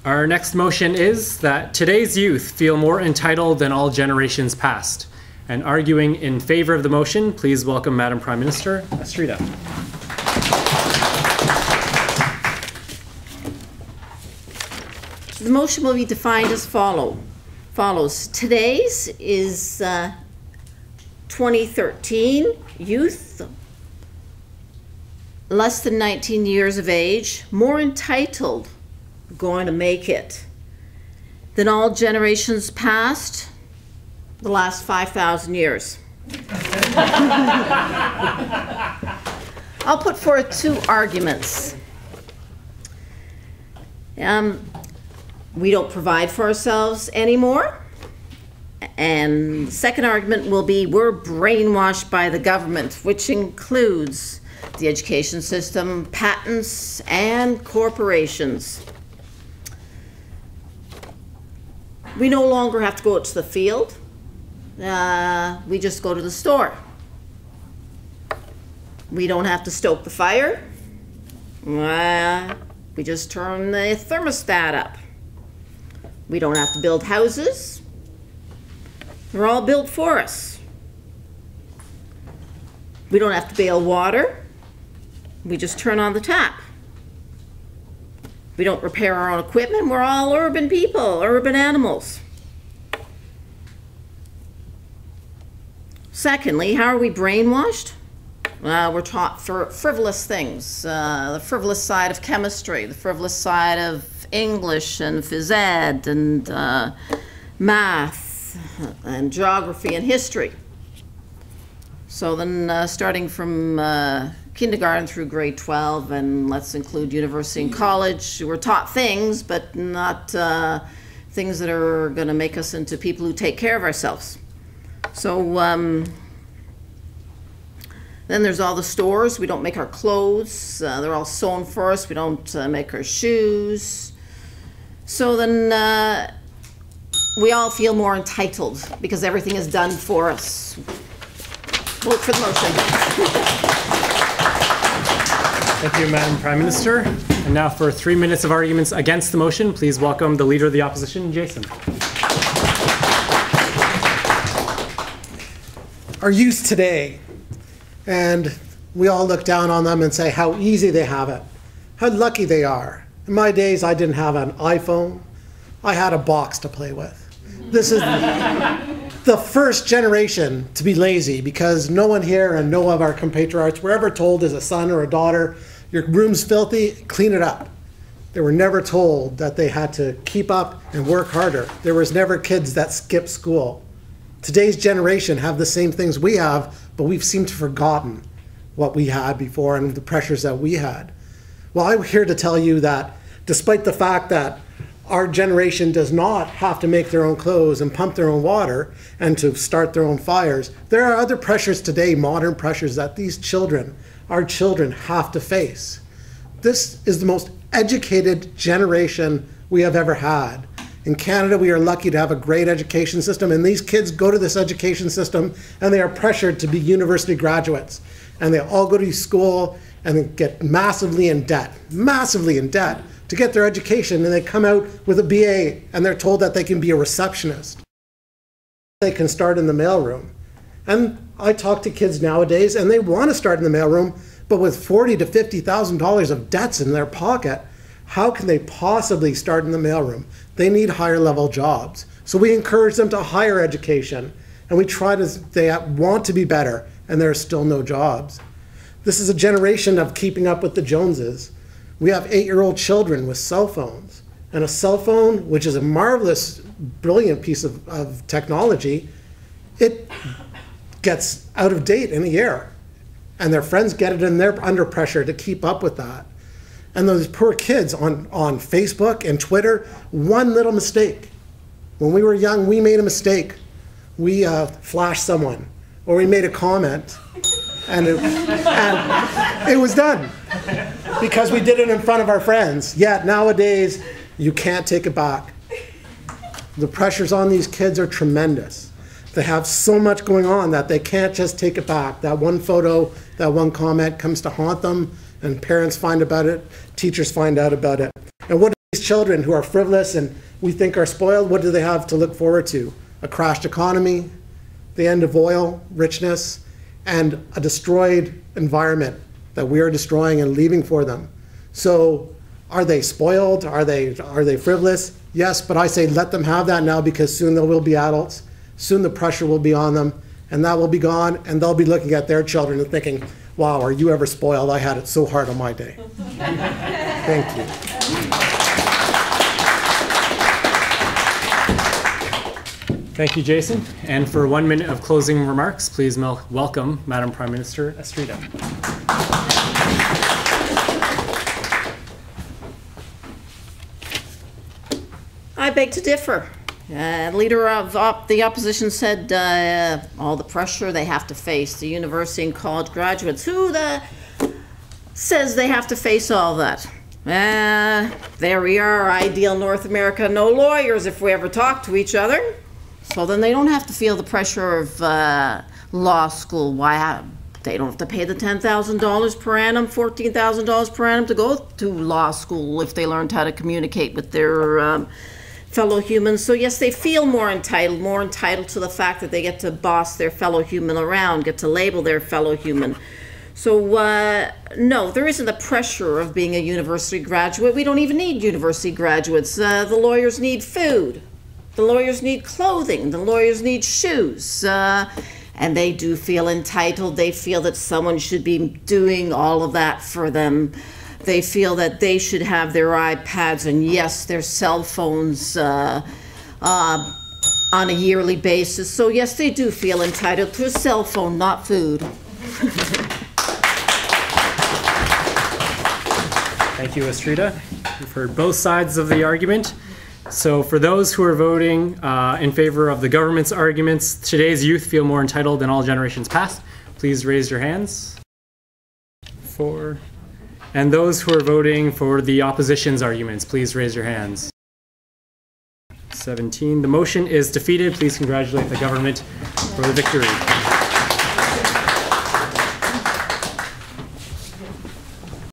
Our next motion is that today's youth feel more entitled than all generations past. And arguing in favor of the motion, please welcome Madam Prime Minister Astrida. The motion will be defined as follows. Today's is 2013 youth less than 19 years of age, more entitled, going to make it, than all generations past, the last 5,000 years. I'll put forth two arguments. We don't provide for ourselves anymore. And the second argument will be we're brainwashed by the government, which includes the education system, patents, and corporations. We no longer have to go out to the field. We just go to the store. We don't have to stoke the fire. We just turn the thermostat up. We don't have to build houses. They're all built for us. We don't have to bail water. We just turn on the tap. We don't repair our own equipment. We're all urban people, urban animals. Secondly, how are we brainwashed? We're taught for frivolous things, the frivolous side of chemistry, the frivolous side of English and phys ed and math and geography and history. So then starting from kindergarten through grade 12, and let's include university and college, we're taught things, but not things that are going to make us into people who take care of ourselves. So then there's all the stores. We don't make our clothes. They're all sewn for us. We don't make our shoes. So then we all feel more entitled because everything is done for us. Vote for the motion. Thank you, Madam Prime Minister. And now for 3 minutes of arguments against the motion, please welcome the Leader of the Opposition, Jason. Our youth today, and we all look down on them and say how easy they have it, how lucky they are. In my days, I didn't have an iPhone. I had a box to play with. This is the first generation to be lazy, because no one here and no one of our compatriots were ever told as a son or a daughter, your room's filthy, clean it up. They were never told that they had to keep up and work harder. There was never kids that skipped school. Today's generation have the same things we have, but we've seemed to have forgotten what we had before and the pressures that we had. Well, I'm here to tell you that despite the fact that our generation does not have to make their own clothes and pump their own water and to start their own fires, there are other pressures today, modern pressures, that these children, our children, have to face. This is the most educated generation we have ever had. In Canada, we are lucky to have a great education system, and these kids go to this education system and they are pressured to be university graduates. And they all go to school and they get massively in debt to get their education, and they come out with a BA and they're told that they can be a receptionist. They can start in the mailroom. And I talk to kids nowadays and they want to start in the mailroom, but with $40,000 to $50,000 of debts in their pocket, how can they possibly start in the mailroom? They need higher level jobs. So we encourage them to higher education, and we try to, they want to be better, and there are still no jobs. This is a generation of keeping up with the Joneses. We have 8-year-old children with cell phones, and a cell phone, which is a marvelous, brilliant piece of technology, it gets out of date in a year. And their friends get it, and they're under pressure to keep up with that. And those poor kids on Facebook and Twitter, one little mistake. When we were young, we made a mistake. We flashed someone, or we made a comment, and it was done. Because we did it in front of our friends. Yet nowadays, you can't take it back. The pressures on these kids are tremendous. They have so much going on that they can't just take it back. That one photo, that one comment comes to haunt them, and parents find about it, teachers find out about it. And what These children who are frivolous and we think are spoiled, what do they have to look forward to? A crashed economy, the end of oil, richness, and a destroyed environment that we are destroying and leaving for them. So are they spoiled? Are they frivolous? Yes, but I say let them have that now, because soon they will be adults. Soon the pressure will be on them, and that will be gone, and they'll be looking at their children and thinking, wow, are you ever spoiled? I had it so hard on my day. Thank you. Thank you, Jason. And for 1 minute of closing remarks, please welcome Madam Prime Minister Astrida. I beg to differ. Leader of the opposition said all the pressure they have to face, the university and college graduates. Who says they have to face all that? There we are, ideal North America, no lawyers if we ever talk to each other. So then they don't have to feel the pressure of law school. Why? They don't have to pay the $10,000 per annum, $14,000 per annum to go to law school if they learned how to communicate with their fellow humans. So yes, they feel more entitled to the fact that they get to boss their fellow human around, get to label their fellow human. So no, there isn't the pressure of being a university graduate. We don't even need university graduates. The lawyers need food. The lawyers need clothing. The lawyers need shoes. And they do feel entitled. They feel that someone should be doing all of that for them. They feel that they should have their iPads and, yes, their cell phones on a yearly basis. So, yes, they do feel entitled to a cell phone, not food. Thank you, Astrida. We've heard both sides of the argument. So for those who are voting in favor of the government's arguments, today's youth feel more entitled than all generations past, please raise your hands. 4. And those who are voting for the opposition's arguments, please raise your hands. 17. The motion is defeated. Please congratulate the government for the victory.